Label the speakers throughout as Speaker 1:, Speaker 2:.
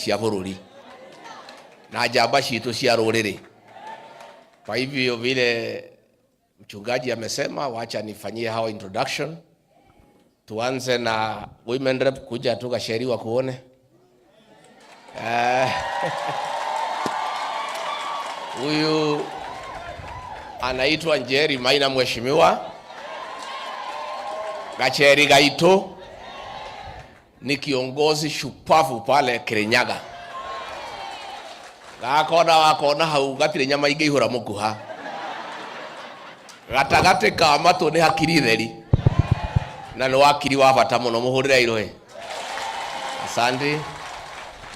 Speaker 1: cia bururi na njamba citu cia ruriri. Kwa hivyo vile mchungaji amesema, wacha nifanyie hao introduction. Tuanze na women rep, kuja tu Gacheri wa kuone. Huyu anaitwa Njeri Maina, mheshimiwa. Gacheri Gaito ni kiongozi shupavu pale Kirinyaga. Gakona wakona hau gatire nyama ingi ihura mukuha. Gatagate ka matu ni hakiri theri. Na ni wakiri wa bata muno, muhurira iroe. Asante.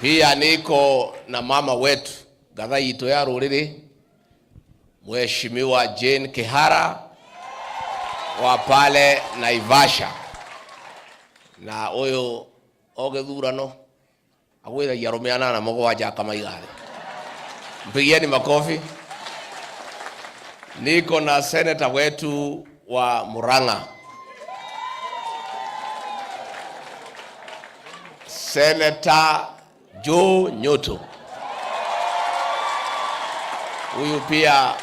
Speaker 1: Pia niko na mama wetu gatha itu ya ruriri, mheshimiwa Jane Kihara wa pale Naivasha. Na uyu ogethurano agwitha yarumeana na mugwanja kama igari. Mpigieni makofi. Niko na senator wetu wa Murang'a, Senator Joe Nyoto. Huyu pia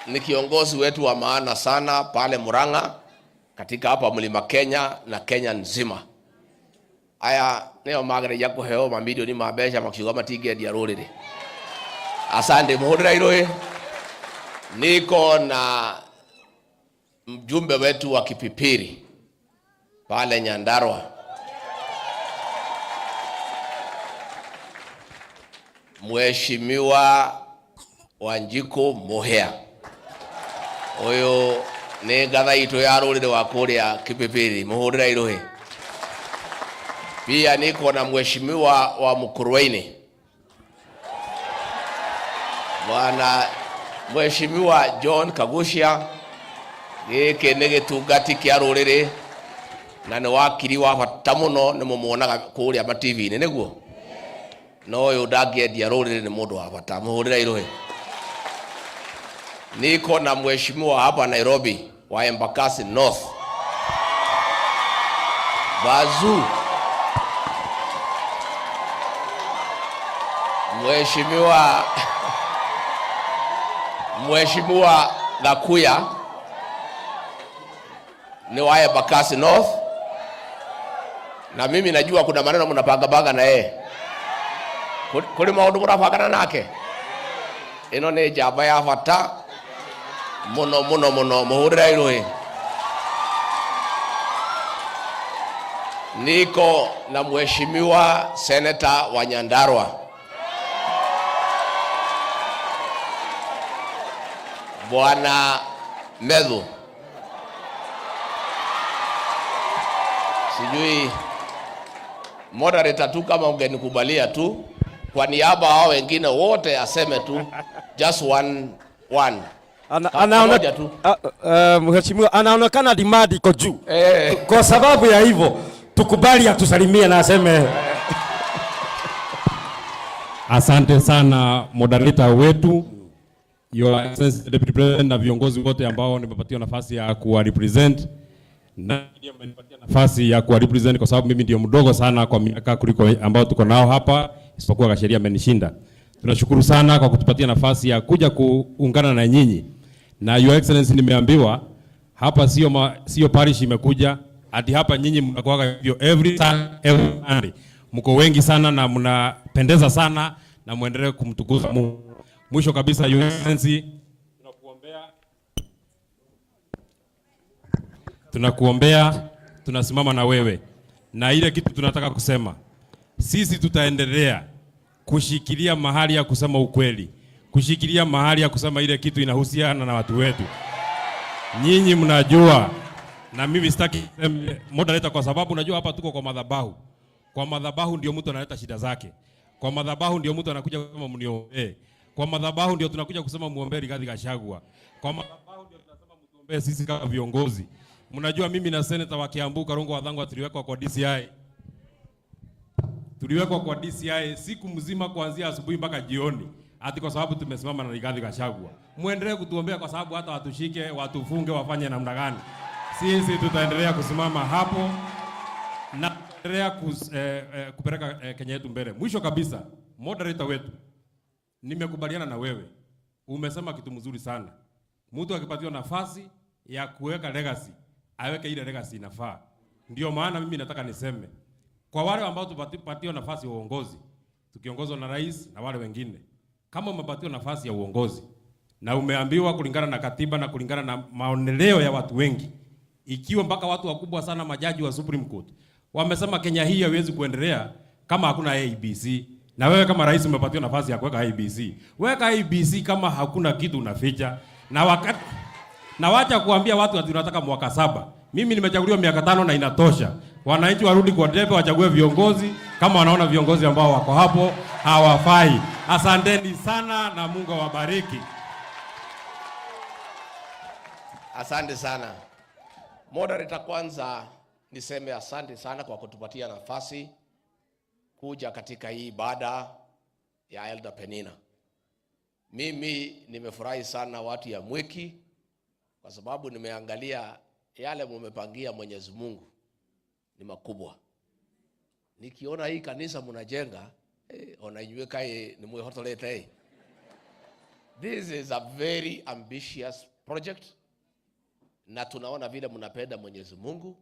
Speaker 1: ni kiongozi wetu wa maana sana pale Murang'a, katika hapa Mlima Kenya na Kenya nzima. Aya neo magere ya kuheo mamilioni mabesha makiuga matige dia ruriri. Asante, muhurira iroe. Niko na mjumbe wetu wa Kipipiri pale Nyandarua, Mheshimiwa Wanjiko Mohea. Huyo ni gatha itu ya ruriri wa kuria Kipipiri, muhurira iroe. Pia niko na mheshimiwa wa Mukurweini, Bwana Mheshimiwa John Kagushia. Giki ni gitungati kia ruriri na ni wakiri wa bata muno, ni mumuonaga kuria ma TV ni niguo. No uyu ndangiedia ruriri ni mundu wa bata, muhurira iroe. Niko na mheshimiwa hapa Nairobi wa Embakasi North, Bazu. Mheshimiwa Gakuya ni wa Embakasi North. Na mimi najua kuna maneno mnapanga na yeye. Kuli maundu murapangana nake. Ino ni njamba ya bata muno muno muno, muhurira iroe. Niko na mheshimiwa Senator wa Nyandarua, Bwana Medhu. Sijui moderator tu kama ungenikubalia tu kwa niaba hao wengine wote aseme tu just one.
Speaker 2: Mheshimiwa anaonekana dimadi iko juu. Kwa sababu ya hivyo tukubali atusalimie na aseme.
Speaker 3: Asante sana moderator wetu, Your Excellency Deputy President, na viongozi wote ambao nimepatiwa nafasi ya kuwa represent, na ndio mmenipatia nafasi ya kuwa represent kwa sababu mimi ndio mdogo sana kwa miaka kuliko ambao tuko nao hapa, isipokuwa Gacheri amenishinda. Tunashukuru sana kwa kutupatia nafasi ya kuja kuungana na nyinyi. Na Your Excellency, nimeambiwa hapa sio parish imekuja, hadi hapa nyinyi mnakuwa hivyo every Sunday. Mko wengi sana na mnapendeza sana, na muendelee kumtukuza Mungu. Mwisho kabisa, Your Excellency, tunakuombea, tunasimama na wewe. Na ile kitu tunataka kusema, sisi tutaendelea kushikilia mahali ya kusema ukweli, kushikilia mahali ya kusema ile kitu inahusiana na watu wetu. Nyinyi mnajua, na mimi sitaki moderator, kwa sababu unajua hapa tuko kwa madhabahu. Kwa madhabahu ndio mtu analeta shida zake. Kwa madhabahu ndio mtu anakuja kusema mniombee. Kwa madhabahu ndio tunakuja kusema muombe Rigathi Gachagua. Kwa madhabahu ndio tunasema mtuombee sisi kama viongozi. Mnajua mimi na Senator wa Kiambu Karungo Wadhangwa tuliwekwa kwa DCI. Tuliwekwa kwa DCI siku mzima kuanzia asubuhi mpaka jioni. Hadi kwa sababu tumesimama na Rigathi Gachagua. Muendelee kutuombea kwa sababu hata watushike, watufunge, wafanye namna gani. Sisi tutaendelea kusimama hapo na kupeleka Kenya yetu mbele. Mwisho kabisa, moderator wetu, nimekubaliana na wewe. Umesema kitu mzuri sana. Mtu akipatiwa nafasi ya kuweka legacy, aweke ile legacy inafaa. Ndio maana mimi nataka niseme kwa wale ambao tupatiwa nafasi ya uongozi, tukiongozwa na rais na wale wengine, kama umepatiwa nafasi ya uongozi na umeambiwa kulingana na katiba na kulingana na maoneleo ya watu wengi, ikiwa mpaka watu wakubwa sana, majaji wa Supreme Court wamesema Kenya hii haiwezi kuendelea kama hakuna ABC, na wewe kama rais umepatiwa nafasi ya kuweka ABC, weka ABC kama hakuna kitu unaficha. Na wacha kuambia watu ati unataka mwaka 7. Mimi nimechaguliwa miaka 5 na inatosha. Wananchi warudi kwa debe, wachague viongozi kama wanaona viongozi ambao wako hapo hawafai. Asanteni sana na Mungu awabariki.
Speaker 1: Asante sana. Moderator, kwanza niseme asante sana kwa kutupatia nafasi kuja katika hii ibada ya Elder Penina. Mimi nimefurahi sana watu ya Mwiki kwa sababu nimeangalia yale mumepangia Mwenyezi Mungu ni makubwa. Nikiona hii kanisa mnajenga, onaiweka ni mwehotolete. This is a very ambitious project. Na tunaona vile mnapenda Mwenyezi Mungu,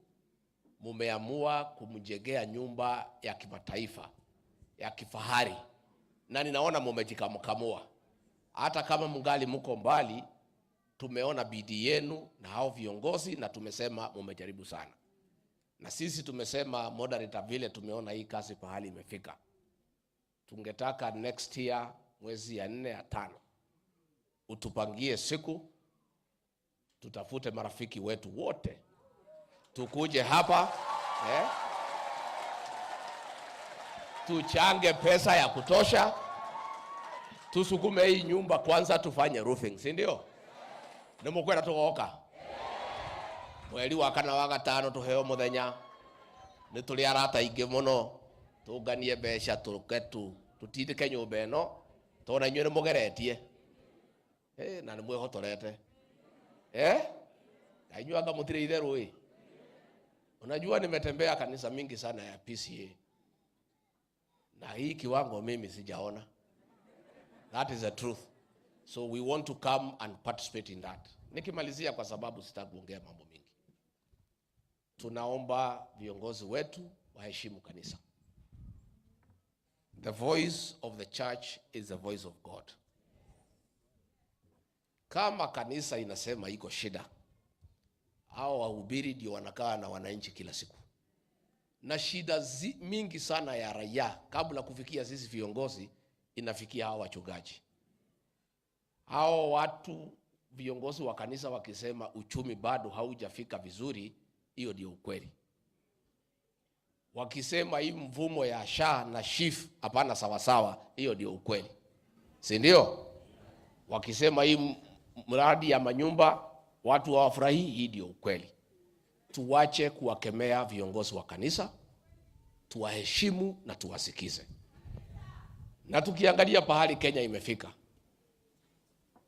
Speaker 1: mumeamua kumjengea nyumba ya kimataifa, ya kifahari. Na ninaona mumejikamua. Hata kama mungali mko mbali, tumeona bidii yenu na hao viongozi na tumesema mumejaribu sana. Na sisi tumesema moderator, vile tumeona hii kazi pahali imefika, tungetaka next year mwezi ya 4 ya 5 utupangie siku, tutafute marafiki wetu wote tukuje hapa, tuchange pesa ya kutosha, tusukume hii nyumba kwanza, tufanye roofing, si ndio? Nimukwenda tugoka mweli wa 4 wa 5 tuheo muthenya, ni tuli arata ingi muno, tunganie besha tuketu tutindike nyumba eno, tona inywe ni mugeretie na ni mwehotorete ainyuanga mutire itheru. Unajua nimetembea kanisa mingi sana ya PCA na hii kiwango mimi sijaona. That is the truth. So we want to come and participate in that. Nikimalizia kwa sababu sitakuongea mambo mingi. Tunaomba viongozi wetu waheshimu kanisa. The voice of the church is the voice of God. Kama kanisa inasema iko shida, hao wahubiri ndio wanakaa na wananchi kila siku. Na shida mingi sana ya raia kabla kufikia sisi viongozi inafikia hao wachungaji. Hao watu viongozi wa kanisa wakisema uchumi bado haujafika vizuri, hiyo ndio ukweli. Wakisema hii mvumo ya SHA na SHIF hapana sawa sawa, hiyo ndio ukweli. Si ndio? Wakisema hii mradi ya manyumba watu hawafurahi, hii ndio ukweli. Tuache kuwakemea viongozi wa kanisa, tuwaheshimu na tuwasikize. Na tukiangalia pahali Kenya imefika,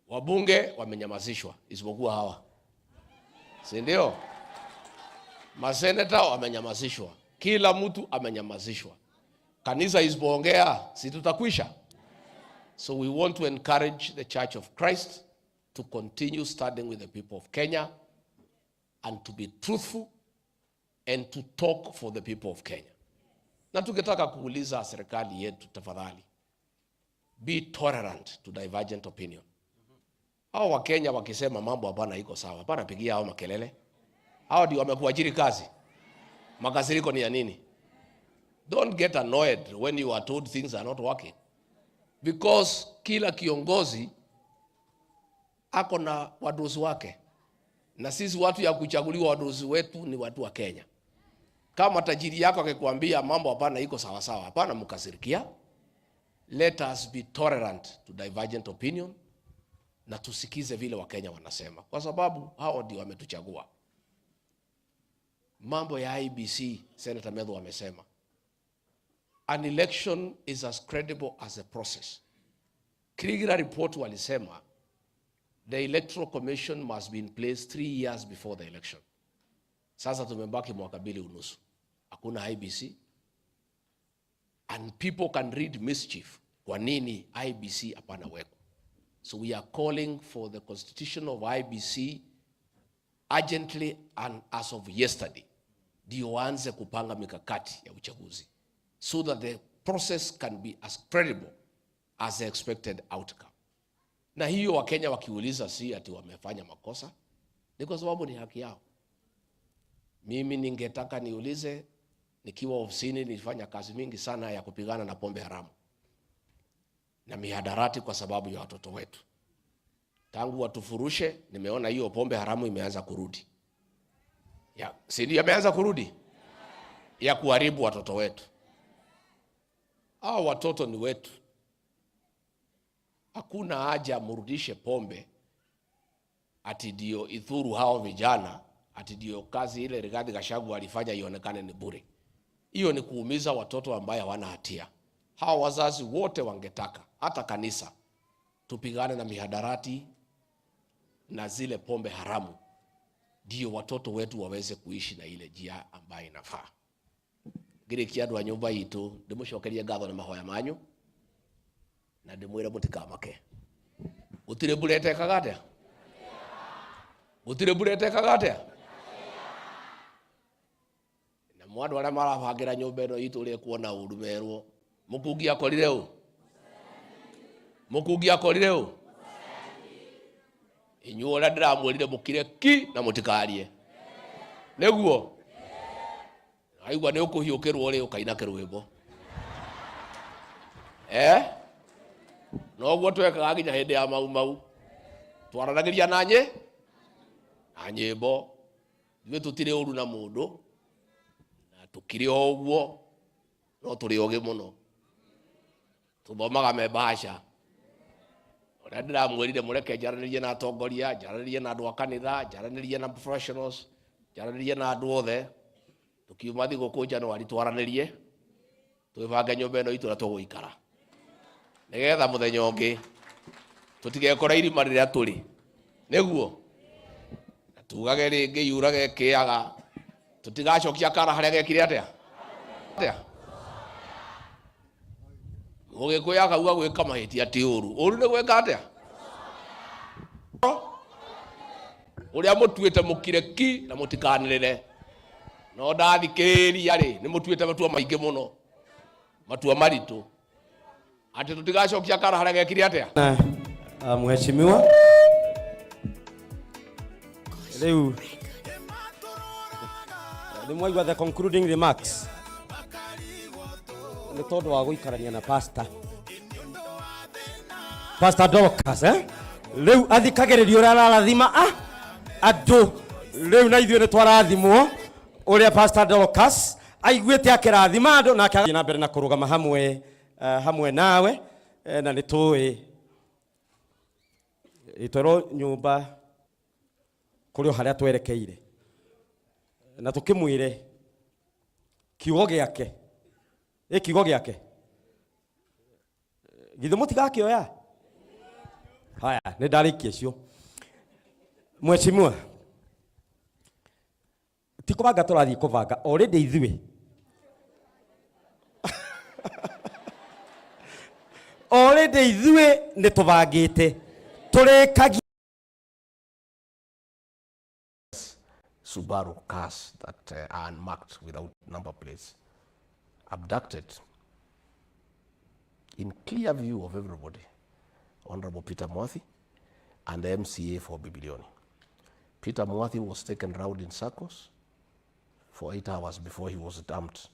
Speaker 1: wabunge wamenyamazishwa isipokuwa hawa, si ndio? Maseneta wamenyamazishwa, kila mtu amenyamazishwa. Kanisa isipoongea si tutakwisha? So we want to encourage the Church of Christ to continue standing with the people of Kenya and to be truthful and to talk for the people of Kenya. Na tukitaka kuuliza serikali yetu, tafadhali be tolerant to divergent opinion. Hao wa Kenya wakisema mambo hapana iko sawa, hapana pigia hao makelele. Hao ndio wamekuajiri kazi. Makasiriko ni ya nini? Don't get annoyed when you are told things are not working. Because kila kiongozi ako na wadozi wake. Na sisi watu ya kuchaguliwa wadozi wetu ni watu wa Kenya. Kama tajiri yako akikwambia mambo hapana iko sawa sawa, hapana mkasirikia. Let us be tolerant to divergent opinion na tusikize vile wa Kenya wanasema, kwa sababu hao ndio wametuchagua. Mambo ya IBC, Senator Medho amesema, an election is as credible as a process. Kriegler report walisema the electoral commission must be in place 3 years before the election. Sasa tumebaki mwaka 2 unusu. Hakuna IBC, and people can read mischief, kwa nini IBC hapana weko? So we are calling for the constitution of IBC urgently and as of yesterday, ndio waanze kupanga mikakati ya uchaguzi so that the process can be as credible as the expected outcome. Na hiyo Wakenya wakiuliza si ati wamefanya makosa, ni kwa sababu ni haki yao. Mimi ningetaka niulize, nikiwa ofisini nilifanya kazi mingi sana ya kupigana na pombe haramu na mihadarati kwa sababu ya watoto wetu. Tangu watufurushe, nimeona hiyo pombe haramu imeanza kurudi. Si ndio imeanza kurudi? Ya kuharibu watoto wetu. Hao watoto ni wetu. Hakuna haja murudishe pombe ati ndio idhuru hao vijana, ati ndio kazi ile Rigathi Gachagua alifanya ionekane ni bure. Hiyo ni kuumiza watoto ambao hawana hatia. Hao wazazi wote wangetaka, hata kanisa, tupigane na mihadarati na zile pombe haramu, ndio watoto wetu waweze kuishi na ile njia ambayo inafaa. Ngirikia andũ a nyũmba itũ ndimucokerie ngatho na mahoya manyu na ndimwire mutikamake. Gutire mbura etekaga atia? Gutire mbura etekaga atia? Na mwandu aria marabangira nyũmba ĩno itũ ri kuona ũru merwo mukungi akorire ũ? Mukungi akorire ũ? Inyuĩ ũrĩa ndiramwĩrire mũkire ki na mũtikarie. Nĩguo? Aigua nĩ ũkũhiũkĩrwo rĩ ũkaina kĩrwĩmbo. Noguo twekaga nginya hĩndĩ ya mau. Twaranagĩria na nyĩmbo. Ithuĩ tũtirĩ ũru na mũndũ. Na tũkirĩ o ũguo. No tũrĩ ogĩ mũno. Tũthomaga mebasha. Ũrĩa ndiramwĩrire mũreke njaranĩrie na atongoria, njaranĩrie na andũ a kanitha, njaranĩrie na professionals, njaranĩrie na andũ othe. Tukiuma thigũkũ Januari twaranĩrie, twĩbange nyũmba ĩno itũ na tũgũikara. Nĩgetha mũthenya ũngĩ tũtigekora irima rĩrĩa tũrĩ. Nĩguo? Na tugage rĩngĩ yurage kĩaga, tũtigacokia kara harĩa gekire atĩa? Mũgĩkũyũ akauga gwĩka mahĩtia ti ũru. Ũru nĩ gwĩka atĩa? Ũrĩa mũtuĩte mũkire ki na mũtikanĩrĩre. No ndathikĩrĩria rĩ, nĩ mũtuĩte matua maingĩ mũno. Matua maritũ. Ati tutigacokia kara harĩa gekire atĩa?
Speaker 2: Mheshimiwa. Rĩu ndimwaigua the concluding remarks. Nĩ tondũ wa gũikarania na pastor Dorcas, rĩu athikagĩrĩria ũrĩa ararathima andũ. Rĩu na ithuĩ nĩ twarathimwo ũrĩa pastor Dorcas aiguĩte akĩrathima andũ na akĩthiĩ na mbere na kũrũgama hamwe nawe, na nĩ tũĩ itoro nyũmba kũrĩ o harĩa twerekeire, na tũkĩmwĩre kiugo gĩake kiugo gĩake githĩ mũtigakĩoya. Haya, nĩ ndarĩkia cio. Mheshimiwa, ti kũbanga tũrathiĩ kũbanga already ithuĩ nĩ tũbangĩte tũrĩkagia.
Speaker 1: Subaru cars that are unmarked without number plates, abducted in clear view of everybody, Honorable Peter Mwathi and the MCA for Bibilioni. Peter Mwathi was taken round in circles for 8 hours before he was dumped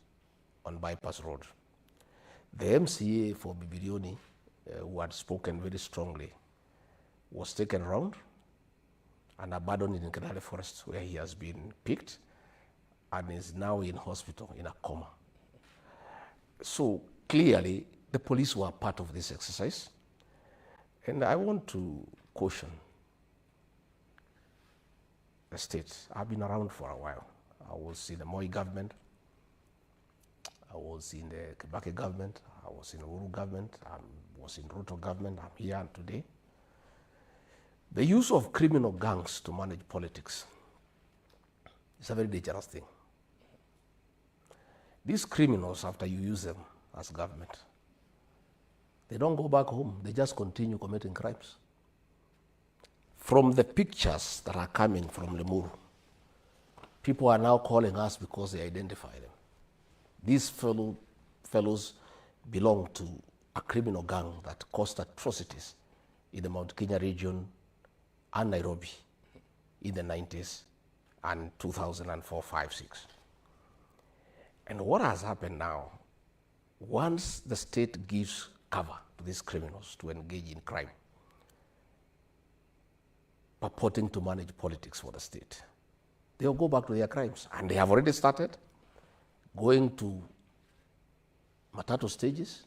Speaker 1: on Bypass Road. The MCA for Bibilioni, who had spoken very strongly, was taken round and abandoned in Kenale Forest, where he has been picked and is now in hospital in a coma. So clearly, the police were part of this exercise. And I want to caution the state. I've been around for a while. I was in the Moi government. I was in the Kibaki government. I was in the Uhuru government. I was in Ruto government. I'm here today. The use of criminal gangs to manage politics is a very dangerous thing. These criminals, after you use them,
Speaker 4: as government. They don't go back home. They just continue committing crimes. From the pictures that are coming from Limuru, people are now calling us because they identify them. These fellows belong to a criminal gang that caused atrocities in the Mount Kenya region and Nairobi in the 90s and 2004, 5, 6. And what has happened now, once the state gives cover to these criminals to engage in crime, purporting to manage politics for the state, they'll go back to their crimes. And they have already started going to matatu stages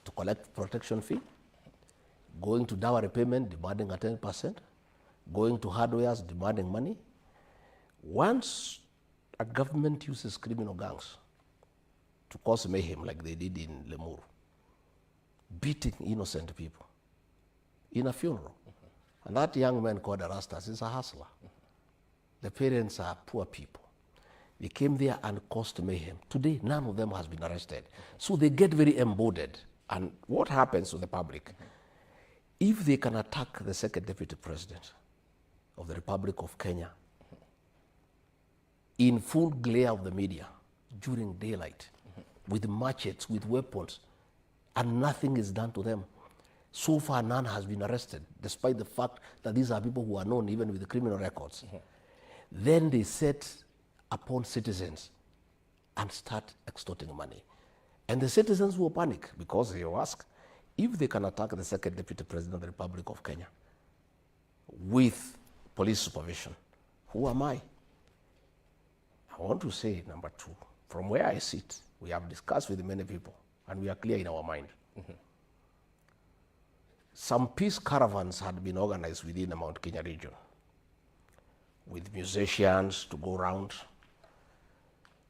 Speaker 4: to collect protection fee, going to dowry payment, demanding a 10%, going to hardwares, demanding money. Once a government uses criminal gangs to cause mayhem like they did in Limuru, beating innocent people in a funeral. And that young man called Erastus is a hustler. The parents are poor people. They came there and caused mayhem. Today, none of them has been arrested. So they get very embodied. And what happens to the public? If they can attack the second deputy president of the Republic of Kenya in full glare of the media during daylight, with machetes, with weapons, and nothing is done to them. So far, none has been arrested, despite the fact that these are people who are known even with the criminal records. Then they set upon citizens and start extorting money. And the citizens will panic because they will ask, if they can attack the second deputy president of the Republic of Kenya with police supervision, who am I? I want to say, number two, from where I sit, we have discussed with many people, and we are clear in our mind. Some peace caravans had been organized within the Mount Kenya region with musicians to go around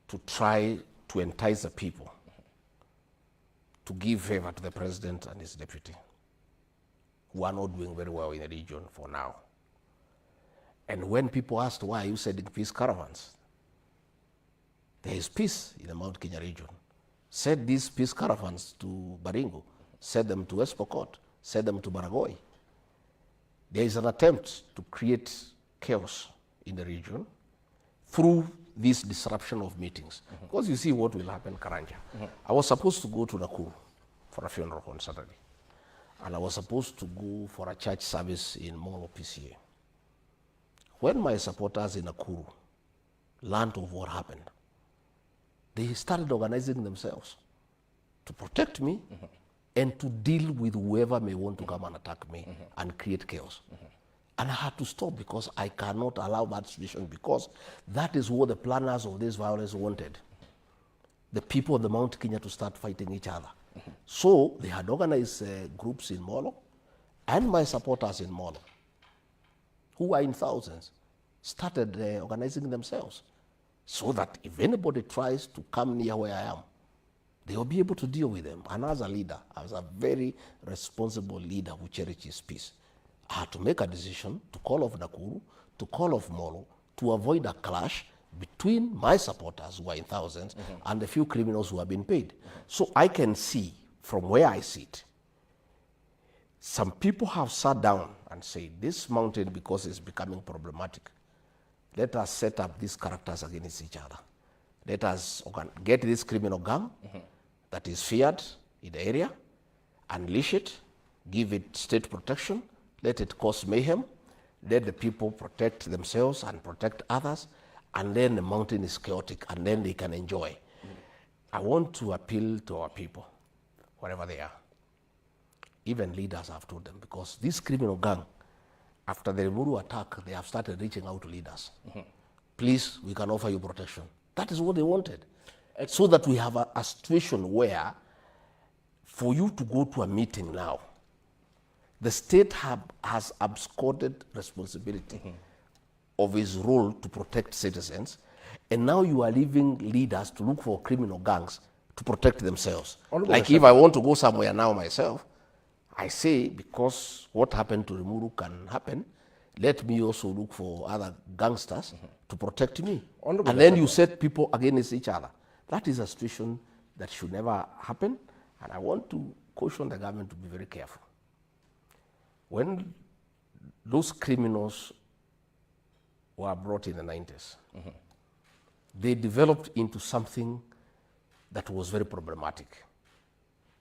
Speaker 4: to try to entice the people to give favor to the president and his deputy, who are not doing very well in the region for now. And when people asked, why are you sending peace caravans? There is peace in the Mount Kenya region. Send these peace caravans to Baringo, send them to West Pokot, send them to Baragoi. There is an attempt to create chaos in the region through this disruption of meetings. Because you see what will happen, Karanja. I was supposed to go to Nakuru for a funeral on Saturday. And I was supposed to go for a church service in Molo PCA. When my supporters in Nakuru learned of what happened, they started organizing themselves to protect me and to deal with whoever may want to come and attack me and create chaos. And I had to stop because I cannot allow that situation, because that is what the planners of this violence wanted. The people of the Mount Kenya to start fighting each other. So they had organized groups in Molo, and my supporters in Molo, who are in thousands, started organizing themselves so that if anybody tries to come near where I am, they will be able to deal with them. And as a leader, as a very responsible leader who cherishes peace, I had to make a decision to call off Nakuru, to call off Molo, to avoid a clash between my supporters, who are in thousands, and the few criminals who have been paid. So I can see from where I sit, some people have sat down and said, this mountain, because it's becoming problematic, let us set up these characters against each other. Let us get this criminal gang that is feared in the area, unleash it, give it state protection, let it cause mayhem, let the people protect themselves and protect others, and then the mountain is chaotic, and then they can enjoy. I want to appeal to our people, wherever they are. Even leaders have told them, because this criminal gang, after the Limuru attack, they have started reaching out to leaders. Please, we can offer you protection. That is what they wanted. So that we have a situation where, for you to go to a meeting now, the state has absconded responsibility of his role to protect citizens, and now you are leaving leaders to look for criminal gangs to protect themselves. Like if I want to go somewhere now myself, I say, because what happened to Limuru can happen, let me also look for other gangsters to protect me. And then you set people against each other. That is a situation that should never happen, and I want to caution the government to be very careful. When those criminals were brought in the 90s, they developed into something that was very problematic.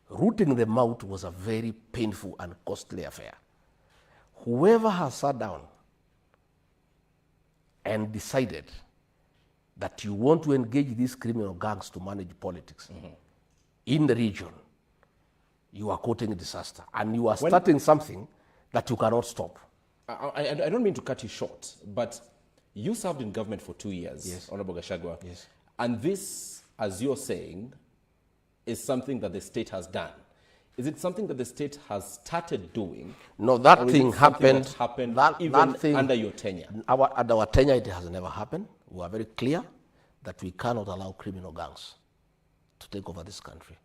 Speaker 4: Rooting them out was a very painful and costly affair. Whoever has sat down and decided that you want to engage these criminal gangs to manage politics in the region, you are courting a disaster. And you are starting something that you cannot stop.
Speaker 5: I don't mean to cut you short, but you served in government for 2 years,
Speaker 4: Yes.
Speaker 5: Honorable Gachagua.
Speaker 4: Yes.
Speaker 5: And this, as you're saying, is something that the state has done. Is it something that the state has started doing?
Speaker 4: No, that
Speaker 5: or is
Speaker 4: thing
Speaker 5: it something
Speaker 4: happened.
Speaker 5: that happened
Speaker 4: that
Speaker 5: even
Speaker 4: thing,
Speaker 5: under your tenure?
Speaker 4: Under our tenure, it has never happened. We are very clear that we cannot allow criminal gangs to take over this country.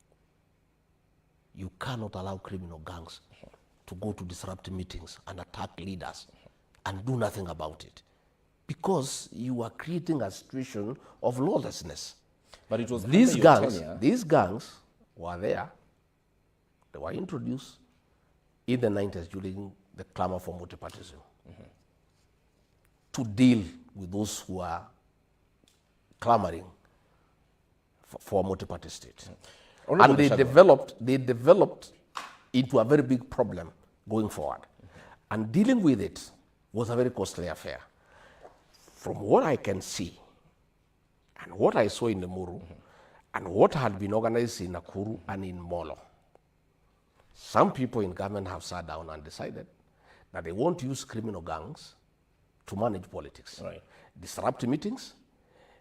Speaker 4: You cannot allow criminal gangs to go to disrupt meetings and attack leaders and do nothing about it, because you are creating a situation of lawlessness.
Speaker 5: But it was
Speaker 4: These
Speaker 5: under your
Speaker 4: gangs,
Speaker 5: tenure.
Speaker 4: these gangs were there. They were introduced in the 90s during the clamor for multipartyism to deal with those who are clamoring for a multi-party state.
Speaker 5: Honorable
Speaker 4: And
Speaker 5: Gachagua.
Speaker 4: they developed into a very big problem going forward. And dealing with it was a very costly affair. From what I can see, and what I saw in the Muru, and what had been organized in Nakuru and in Molo, some people in government have sat down and decided that they want to use criminal gangs to manage politics.
Speaker 5: Right.
Speaker 4: Disrupt meetings,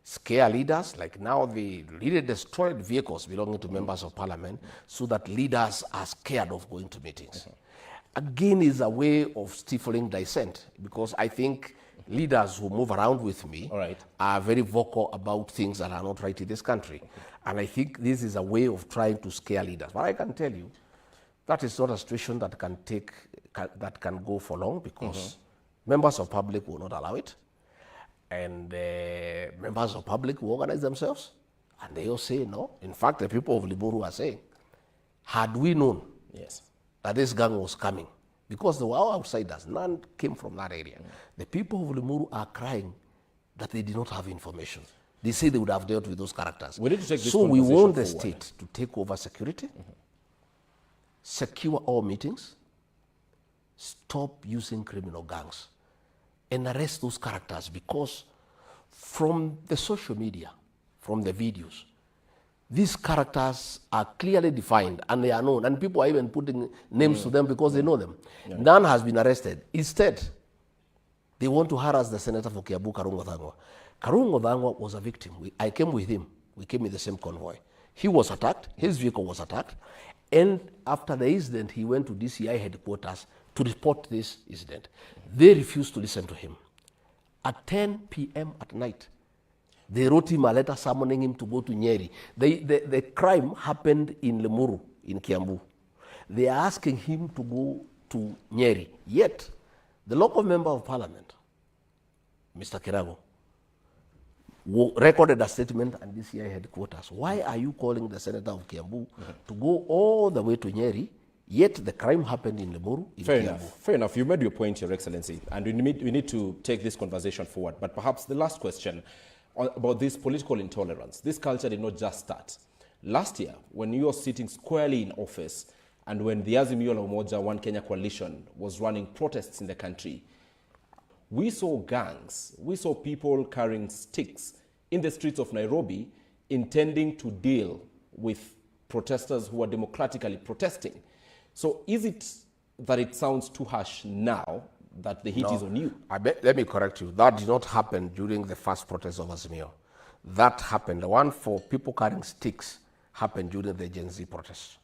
Speaker 4: scare leaders, like now they really destroyed vehicles belonging to members of parliament so that leaders are scared of going to meetings. Again, is a way of stifling dissent, because I think leaders who move around with me are very vocal about things that are not right in this country. And I think this is a way of trying to scare leaders. But I can tell you, that is not a situation that can go for long, because members of public will not allow it. And members of public will organize themselves, and they all say no. In fact, the people of Limuru are saying, had we known that this gang was coming, because they were all outsiders, none came from that area. The people of Limuru are crying that they did not have information. They say they would have dealt with those characters.
Speaker 5: We need to take this
Speaker 4: so we
Speaker 5: conversation
Speaker 4: want the
Speaker 5: forward.
Speaker 4: state to take over security, secure all meetings, stop using criminal gangs, and arrest those characters, because from the social media, from the videos, these characters are clearly defined and they are known, and people are even putting names to them because they know them. None has been arrested. Instead, they want to harass the senator for Kiambu, Karungo Thangwa. Karungo Thangwa was a victim. I came with him. We came in the same convoy. He was attacked. His vehicle was attacked. And after the incident, he went to DCI headquarters to report this incident. They refused to listen to him. At 10 p.m. at night, they wrote him a letter summoning him to go to Nyeri. The crime happened in Limuru, in Kiambu. They are asking him to go to Nyeri. Yet, the local member of parliament, Mr. Kirago, recorded a statement at DCI headquarters. Why are you calling the senator of Kiambu to go all the way to Nyeri, yet the crime happened in Limuru, in
Speaker 5: Fair
Speaker 4: Kiambu?
Speaker 5: enough. Fair enough. You made your point, Your Excellency, and we need to take this conversation forward. But perhaps the last question about this political intolerance. This culture did not just start. Last year, when you were sitting squarely in office, and when the Azimio la Umoja One Kenya coalition was running protests in the country, we saw gangs, we saw people carrying sticks in the streets of Nairobi intending to deal with protesters who are democratically protesting. So is it that it sounds too harsh now that the heat is on you?
Speaker 4: Let me correct you. That did not happen during the first protest of Azimio. That happened, the one for people carrying sticks happened during the Gen Z protests.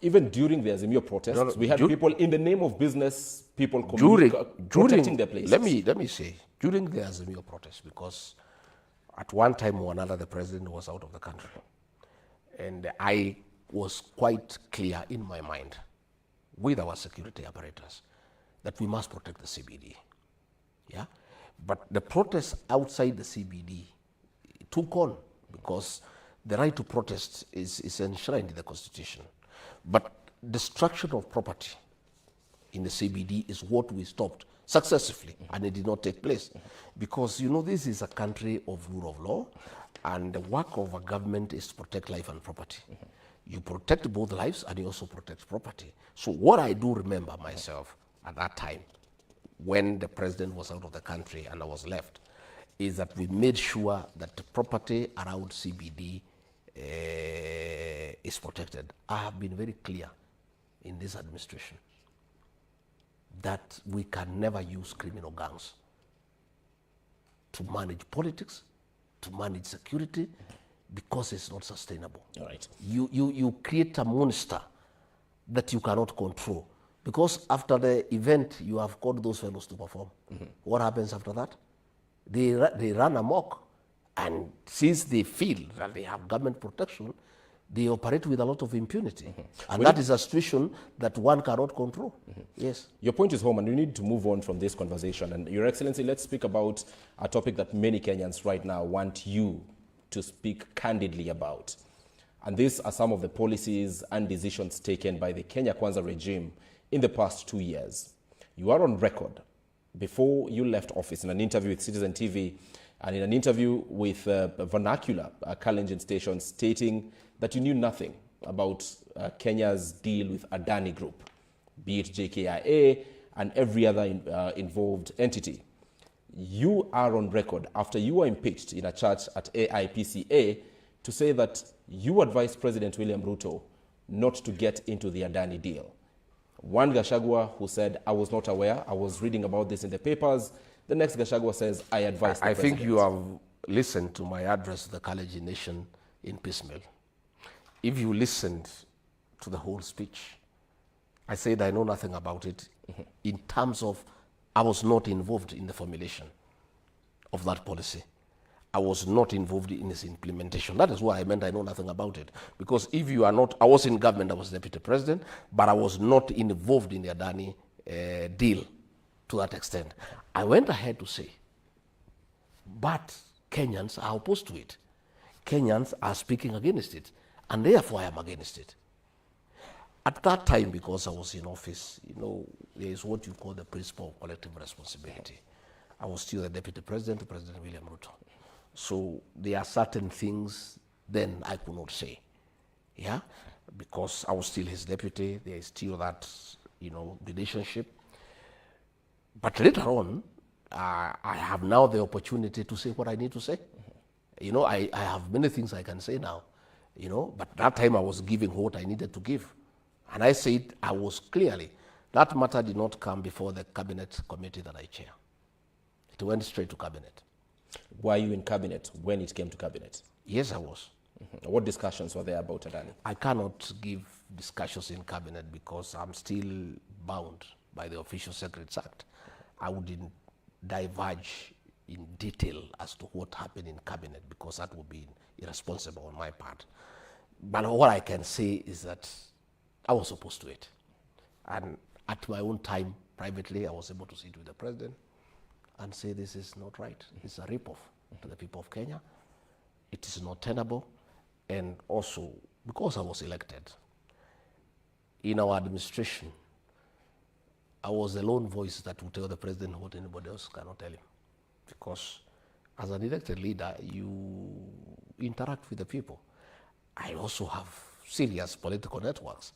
Speaker 5: Even during the Azimio protests, we had people in the name of business, people protecting their places.
Speaker 4: Let me say, during the Azimio protests, because at one time or another the president was out of the country, and I was quite clear in my mind with our security apparatus that we must protect the CBD. Yeah? But the protests outside the CBD took on, because The right to protest is enshrined in the Constitution. But destruction of property in the CBD is what we stopped successfully, and it did not take place. Because, you know, this is a country of rule of law, and the work of a government is to protect life and property. You protect both lives, and you also protect property. So what I do remember myself at that time, when the president was out of the country and I was left, is that we made sure that the property around CBD is protected. I have been very clear in this administration that we can never use criminal gangs to manage politics, to manage security, because it's not sustainable.
Speaker 5: All right.
Speaker 4: You create a monster that you cannot control, because after the event, you have called those fellows to perform. What happens after that? They run amok, and since they feel that they have government protection, they operate with a lot of impunity. And that is a situation that one cannot control. Yes.
Speaker 5: Your point is home, and we need to move on from this conversation. And Your Excellency, let's speak about a topic that many Kenyans right now want you to speak candidly about. And these are some of the policies and decisions taken by the Kenya Kwanza regime in the past 2 years. You are on record before you left office in an interview with Citizen TV and in an interview with Vernacular, a Kalenjin station, stating that you knew nothing about Kenya's deal with Adani Group, be it JKIA and every other involved entity. You are on record after you were impeached in a church at AIPCA to say that you advised President William Ruto not to get into the Adani deal. One Gachagua who said, I was not aware, I was reading about this in the papers. The next Gachagua says, I advised the president.
Speaker 4: I think you have listened to my address to the Kalenjin nation in piecemeal. If you listened to the whole speech, I said I know nothing about it in terms of I was not involved in the formulation of that policy. I was not involved in its implementation. That is what I meant I know nothing about it. Because if you are not, I was in government, I was deputy president, but I was not involved in the Adani deal to that extent. I went ahead to say, but Kenyans are opposed to it. Kenyans are speaking against it, and therefore I am against it. At that time, because I was in office, you know, there is what you call the principle of collective responsibility. I was still the deputy president, President William Ruto. So there are certain things then I could not say, yeah, because I was still his deputy. There is still that, you know, relationship. But later on, I have now the opportunity to say what I need to say. You know, I have many things I can say now, you know, but that time I was giving what I needed to give. And I said, I was clearly, that matter did not come before the cabinet committee that I chair. It went straight to cabinet.
Speaker 5: Were you in cabinet when it came to cabinet?
Speaker 4: Yes, I was.
Speaker 5: What discussions were there about Adani?
Speaker 4: I cannot give discussions in cabinet because I'm still bound by the Official Secrets Act. I wouldn't diverge in detail as to what happened in cabinet because that would be irresponsible on my part. But what I can say is that I was opposed to it. And at my own time, privately, I was able to sit with the president and say this is not right. It's a rip-off to the people of Kenya. It is not tenable. And also, because I was elected, in our administration, I was the lone voice that would tell the president what anybody else cannot tell him. Because as an elected leader, you interact with the people. I also have serious political networks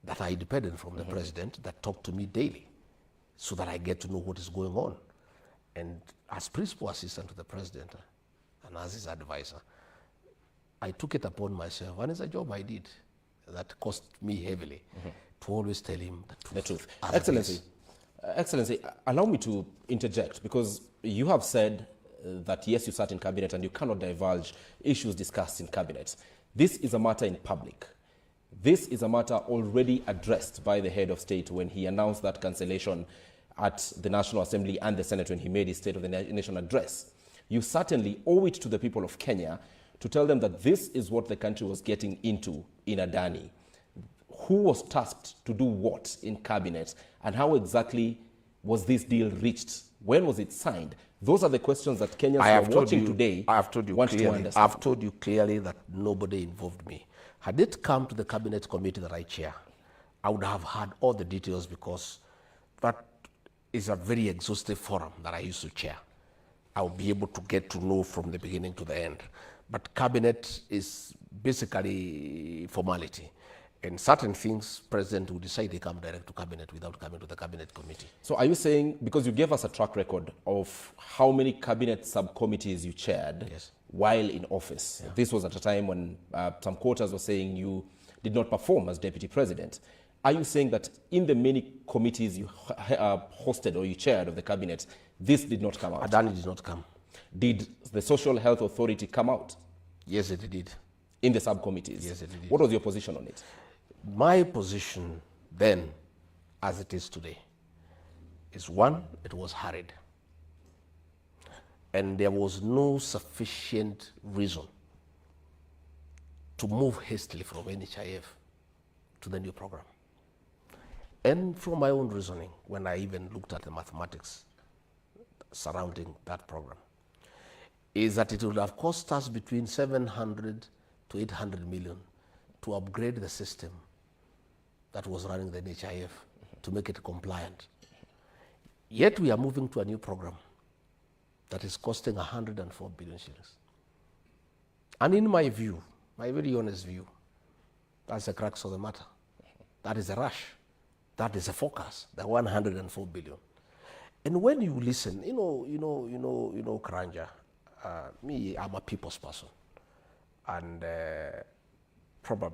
Speaker 4: that are independent from the president that talk to me daily so that I get to know what is going on. And as principal assistant to the president and as his advisor, I took it upon myself, and it's a job I did that cost me heavily to always tell him the truth.
Speaker 5: Excellency, allow me to interject, because you have said that yes, you sat in cabinet and you cannot divulge issues discussed in cabinet. This is a matter in public. This is a matter already addressed by the head of state when he announced that cancellation at the National Assembly and the Senate when he made his State of the Nation address. You certainly owe it to the people of Kenya to tell them that this is what the country was getting into in Adani. Who was tasked to do what in cabinet, and how exactly was this deal reached? When was it signed? Those are the questions that Kenyans
Speaker 4: I
Speaker 5: who
Speaker 4: have
Speaker 5: are
Speaker 4: told
Speaker 5: watching
Speaker 4: you,
Speaker 5: today
Speaker 4: I have told you
Speaker 5: want to
Speaker 4: clearly.
Speaker 5: understand.
Speaker 4: I've told you clearly that nobody involved me. Had it come to the cabinet committee that I chair, I would have had all the details because that is a very exhaustive forum that I used to chair. I will be able to get to know from the beginning to the end. But cabinet is basically formality. And certain things, President will decide they come direct to cabinet without coming to the cabinet committee.
Speaker 5: So are you saying, because you gave us a track record of how many cabinet subcommittees you chaired while in office. This was at a time when some quarters were saying you did not perform as deputy president. Are you saying that in the many committees you hosted or you chaired of the cabinet, this did not come out?
Speaker 4: Adani did not come.
Speaker 5: Did the Social Health Authority come out?
Speaker 4: Yes, it did.
Speaker 5: In the subcommittees?
Speaker 4: Yes, it did.
Speaker 5: What was your position on it?
Speaker 4: My position then, as it is today, is one, it was hurried. And there was no sufficient reason to move hastily from NHIF to the new program. And from my own reasoning, when I even looked at the mathematics surrounding that program, is that it would have cost us between 700 to 800 million to upgrade the system that was running the NHIF to make it compliant. Yet we are moving to a new program that is costing 104 billion shillings. And in my view, my very honest view, that's the crux of the matter. That is a rush. That is a focus, the 104 billion. And when you listen, Karanja, me, I'm a people's person. And probably